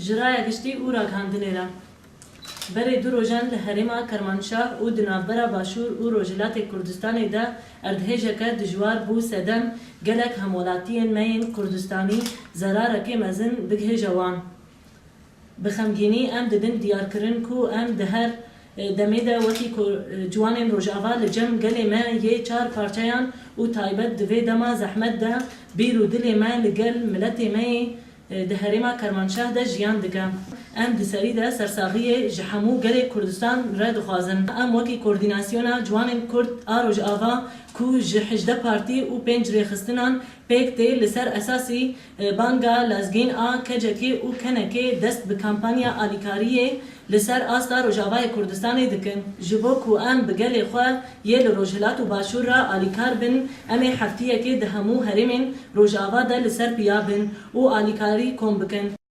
جرای گشتی او را کندنیرم. برای دو روزان لحرما کرمانشاه او دنابرا باشور او روجلات کردستان ده اردهجه که دجوار بو سدم گلک همولاتین مین کردستانی زراره که مزن بگه جوان. بخمگینی ام ددن دیار کرن کو ام دهر دمیده وقتی جوان روجاوا لجم گلی ما یه چار پارچیان و تایبت دوی دما زحمت ده بیرو دلی ما لگل ملت ما دهرما کرمانشاه ده جیان دگم. ام دسری ده سرساغی جحمو گلی کردستان را دخوازن. ام وکی کوردیناسیونا جوان کرد آروج آوا کو جحجده پارتی و پنج ریخستنان پیک تی لسر اساسی بانگا لازگین آن کجکی و کنکی دست به کمپانیا آلیکاریه لسر آستا روجاوای کردستانی دکن. جبو کو ام بگلی خواه یه لروجلات و باشور را آلیکار بن امی حفتیه که دهمو هرمین روجاوا ده لسر بیا بن و آلیکاری کن بکن.